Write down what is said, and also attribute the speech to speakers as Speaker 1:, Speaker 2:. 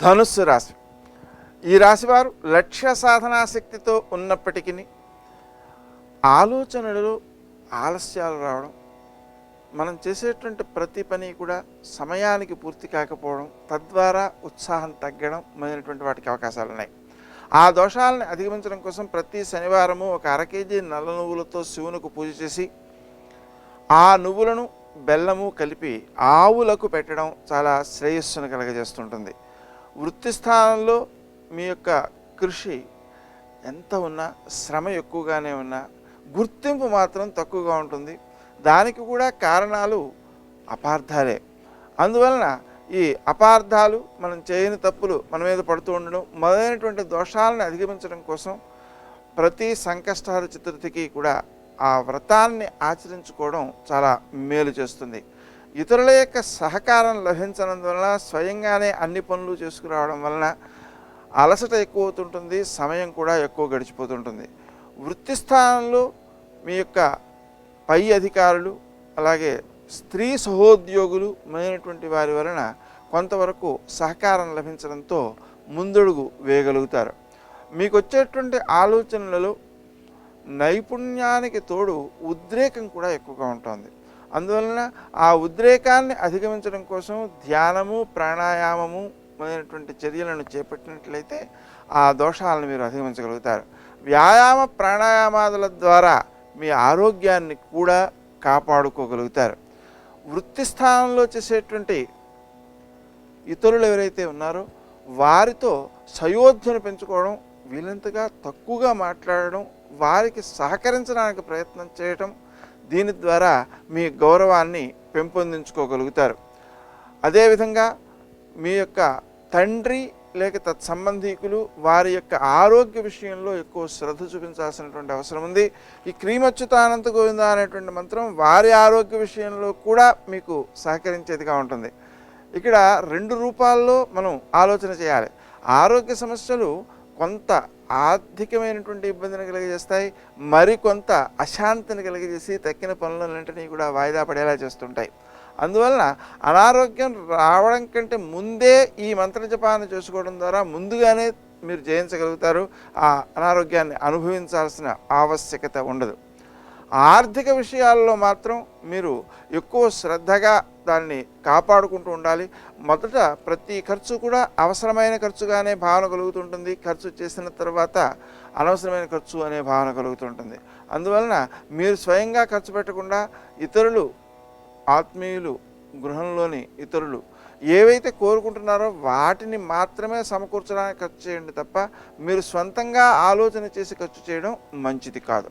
Speaker 1: ధనుస్సు రాశి. ఈ రాశివారు లక్ష్య సాధనా శక్తితో ఉన్నప్పటికీ ఆలోచనలలో ఆలస్యాలు రావడం, మనం చేసేటువంటి ప్రతి పని కూడా సమయానికి పూర్తి కాకపోవడం, తద్వారా ఉత్సాహం తగ్గడం మొదలైనటువంటి వాటికి అవకాశాలు ఉన్నాయి. ఆ దోషాలను అధిగమించడం కోసం ప్రతి శనివారము ఒక 1/2 కేజీ నల్ల నువ్వులతో శివునికి పూజ చేసి ఆ నువ్వులను బెల్లము కలిపి ఆవులకు పెట్టడం చాలా శ్రేయస్సును కలగజేస్తుంటుంది. వృత్తి స్థానంలో మీ యొక్క కృషి ఎంత ఉన్నా, శ్రమ ఎక్కువగానే ఉన్నా, గుర్తింపు మాత్రం తక్కువగా ఉంటుంది. దానికి కూడా కారణాలు అపార్థాలే. అందువలన ఈ అపార్థాలు, మనం చేయని తప్పులు మన మీద పడుతూ ఉండడం మొదలైనటువంటి దోషాలను అధిగమించడం కోసం ప్రతి సంకష్టహర చతుర్థికి కూడా ఆ వ్రతాన్ని ఆచరించుకోవడం చాలా మేలు చేస్తుంది. ఇతరుల యొక్క సహకారం లభించనందువలన స్వయంగానే అన్ని పనులు చేసుకురావడం వలన అలసట ఎక్కువ అవుతుంటుంది, సమయం కూడా ఎక్కువ గడిచిపోతుంటుంది. వృత్తి స్థానంలో మీ యొక్క పై అధికారులు, అలాగే స్త్రీ సహోద్యోగులు మొదలైనటువంటి వారి వలన కొంతవరకు సహకారం లభించడంతో ముందడుగు వేయగలుగుతారు. మీకు వచ్చేటువంటి ఆలోచనలలో నైపుణ్యానికి తోడు ఉద్రేకం కూడా ఎక్కువగా ఉంటుంది. అందువలన ఆ ఉద్రేకాన్ని అధిగమించడం కోసం ధ్యానము, ప్రాణాయామము మొదలైనటువంటి చర్యలను చేపట్టినట్లయితే ఆ దోషాలను మీరు అధిగమించగలుగుతారు. వ్యాయామ ప్రాణాయామాదుల ద్వారా మీ ఆరోగ్యాన్ని కూడా కాపాడుకోగలుగుతారు. వృత్తి స్థానంలో చేసేటువంటి ఇతరులు ఎవరైతే ఉన్నారో వారితో సయోధ్యను పెంచుకోవడం, వీలంతగా తక్కువగా మాట్లాడడం, వారికి సహకరించడానికి ప్రయత్నం చేయటం, దీని ద్వారా మీ గౌరవాన్ని పెంపొందించుకోగలుగుతారు. అదేవిధంగా మీ యొక్క తండ్రి లేక తత్సంబంధీకులు వారి యొక్క ఆరోగ్య విషయంలో ఎక్కువ శ్రద్ధ చూపించాల్సినటువంటి అవసరం ఉంది. ఈ క్రీమచ్యుతానంత గోవింద అనేటువంటి మంత్రం వారి ఆరోగ్య విషయంలో కూడా మీకు సహకరించేదిగా ఉంటుంది. ఇక్కడ 2 రూపాల్లో మనం ఆలోచన చేయాలి. ఆరోగ్య సమస్యలు కొంత ఆర్థికమైనటువంటి ఇబ్బందిని కలిగజేస్తాయి, మరికొంత అశాంతిని కలిగజేసి తక్కిన పనులన్నింటినీ కూడా వాయిదా పడేలా చేస్తుంటాయి. అందువలన అనారోగ్యం రావడం కంటే ముందే ఈ మంత్ర జపాన్ని చేసుకోవడం ద్వారా ముందుగానే మీరు జయించగలుగుతారు. ఆ అనారోగ్యాన్ని అనుభవించాల్సిన ఆవశ్యకత ఉండదు. ఆర్థిక విషయాల్లో మాత్రం మీరు ఎక్కువ శ్రద్ధగా దాన్ని కాపాడుకుంటూ ఉండాలి. మొదట ప్రతి ఖర్చు కూడా అవసరమైన ఖర్చుగానే భావన కలుగుతుంటుంది. ఖర్చు చేసిన తర్వాత అనవసరమైన ఖర్చు అనే భావన కలుగుతుంటుంది. అందువలన మీరు స్వయంగా ఖర్చు పెట్టకుండా ఇతరులు, ఆత్మీయులు, గృహంలోని ఇతరులు ఏవైతే కోరుకుంటున్నారో వాటిని మాత్రమే సమకూర్చడానికి ఖర్చు చేయండి తప్ప మీరు స్వంతంగా ఆలోచన చేసి ఖర్చు చేయడం మంచిది కాదు.